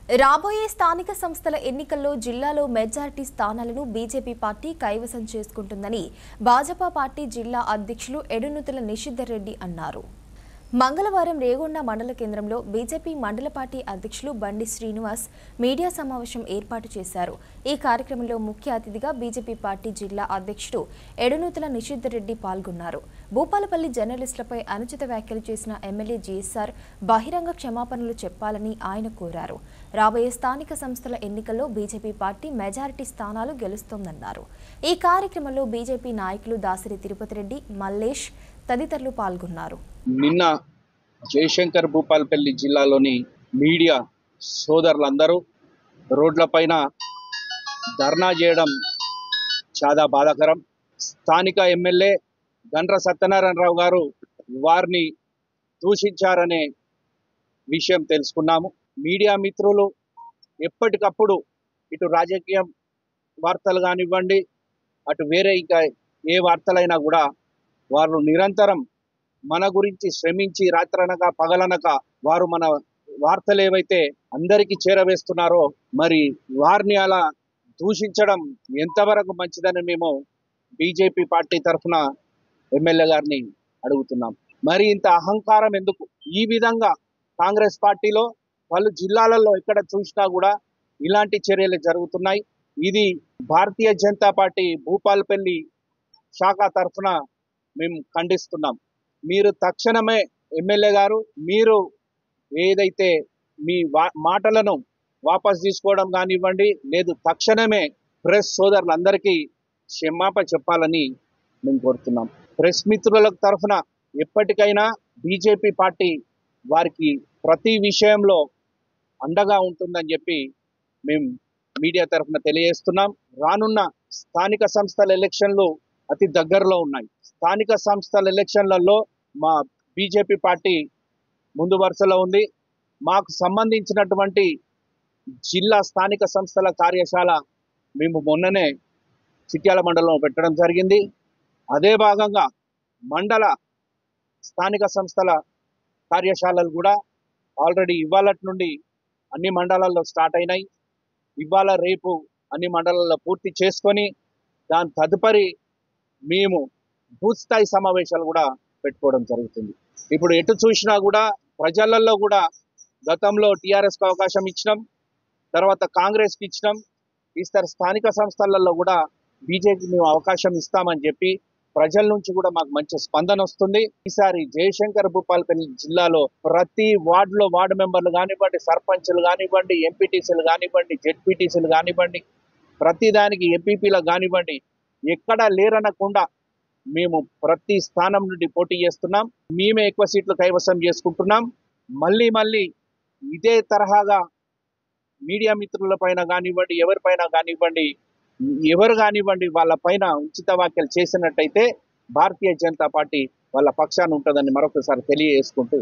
రాబోయే స్థానిక సంస్థల ఎన్నికల్లో జిల్లాలో మెజారిటీ స్థానాలను బీజేపీ పార్టీ కైవసం చేసుకుంటుందని భాజపా పార్టీ జిల్లా అధ్యక్షులు ఎడునుతుల నిషిద్ధర్ రెడ్డి అన్నారు. మంగళవారం రేగొండ మండల కేంద్రంలో బీజేపీ మండల పార్టీ అధ్యక్షులు బండి శ్రీనివాస్ మీడియా సమావేశం ఏర్పాటు చేశారు. ఈ కార్యక్రమంలో ముఖ్య అతిథిగా బీజేపీ పార్టీ జిల్లా అధ్యక్షుడు ఎడునుతుల నిషిద్ధర్ రెడ్డి పాల్గొన్నారు. భూపాలపల్లి జర్నలిస్టులపై అనుచిత వ్యాఖ్యలు చేసిన ఎమ్మెల్యే జీఎస్ఆర్ బహిరంగ క్షమాపణలు చెప్పాలని ఆయన కోరారు. రాబోయే స్థానిక సంస్థల ఎన్నికల్లో బీజేపీ పార్టీ మెజారిటీ స్థానాలు గెలుస్తోందన్నారు. ఈ కార్యక్రమంలో బీజేపీ నాయకులు దాసరి తిరుపతి రెడ్డి, మల్లేష్ తదితరులు పాల్గొన్నారు. నిన్న జయశంకర్ భూపాలపల్లి జిల్లాలోని మీడియా సోదరులందరూ రోడ్లపైన ధర్నా చేయడం చాలా బాధాకరం. స్థానిక ఎమ్మెల్యే గండ్ర సత్యనారాయణరావు గారు వారిని దూషించారనే విషయం తెలుసుకున్నాము. మీడియా మిత్రులు ఎప్పటికప్పుడు ఇటు రాజకీయ వార్తలు కానివ్వండి, అటు వేరే ఇంకా ఏ వార్తలైనా కూడా వారు నిరంతరం మన గురించి శ్రమించి రాత్రనక పగలనక వారు మన వార్తలు ఏవైతే అందరికీ చేరవేస్తున్నారో మరి వారిని అలా దూషించడం ఎంతవరకు మంచిదని మేము బీజేపీ పార్టీ తరఫున ఎమ్మెల్యే గారిని అడుగుతున్నాం. మరి ఇంత అహంకారం ఎందుకు? ఈ విధంగా కాంగ్రెస్ పార్టీలో పలు జిల్లాలలో ఎక్కడ చూసినా కూడా ఇలాంటి చర్యలు జరుగుతున్నాయి. ఇది భారతీయ జనతా పార్టీ భూపాలపల్లి శాఖ తరఫున మేము ఖండిస్తున్నాం. మీరు తక్షణమే ఎమ్మెల్యే గారు మీరు ఏదైతే మీ మాటలను వాపస్ తీసుకోవడం కానివ్వండి, లేదు తక్షణమే ప్రెస్ సోదరులందరికీ క్షమాపణ చెప్పాలని మేము కోరుతున్నాం. ప్రెస్ మిత్రుల తరఫున ఎప్పటికైనా బీజేపీ పార్టీ వారికి ప్రతి విషయంలో అండగా ఉంటుందని చెప్పి మేము మీడియా తరఫున తెలియజేస్తున్నాం. రానున్న స్థానిక సంస్థల ఎలక్షన్లు అతి దగ్గరలో ఉన్నాయి. స్థానిక సంస్థల ఎలక్షన్లలో మా బీజేపీ పార్టీ ముందు వరుసలో ఉంది. మాకు సంబంధించినటువంటి జిల్లా స్థానిక సంస్థల కార్యశాల మేము మొన్ననే చిట్యాల మండలంలో పెట్టడం జరిగింది. అదే భాగంగా మండల స్థానిక సంస్థల కార్యశాలలు కూడా ఆల్రెడీ ఇవాళ నుండి అన్ని మండలాల్లో స్టార్ట్ అయినాయి. ఇవాళ రేపు అన్ని మండలాల్లో పూర్తి చేసుకొని దాని తదుపరి మేము బూత్ స్థాయి సమావేశాలు కూడా పెట్టుకోవడం జరుగుతుంది. ఇప్పుడు ఎటు చూసినా కూడా ప్రజలలో కూడా గతంలో టీఆర్ఎస్కి అవకాశం ఇచ్చినాం, తర్వాత కాంగ్రెస్కి ఇచ్చినాం, ఈసారి స్థానిక సంస్థలలో కూడా బీజేపీకి మేము అవకాశం ఇస్తామని చెప్పి ప్రజల నుంచి కూడా మాకు మంచి స్పందన వస్తుంది. ఈసారి జయశంకర్ భూపాలపల్లి జిల్లాలో ప్రతి వార్డులో వార్డు మెంబర్లు కానివ్వండి, సర్పంచ్లు కానివ్వండి, ఎంపీటీసీలు కానివ్వండి, జెడ్పీటీసీలు కానివ్వండి, ప్రతిదానికి ఎంపీపీలకు కానివ్వండి ఎక్కడా లేరనకుండా మేము ప్రతి స్థానం నుండి పోటీ చేస్తున్నాం. మేమే ఎక్కువ సీట్లు కైవసం చేసుకుంటున్నాం. మళ్ళీ ఇదే తరహాగా మీడియా మిత్రుల పైన కానివ్వండి, ఎవరు కానివ్వండి వాళ్ళ పైన ఉచిత వ్యాఖ్యలు చేసినట్టయితే భారతీయ జనతా పార్టీ వాళ్ళ పక్షాన ఉంటుందని మరొకసారి తెలియజేసుకుంటూ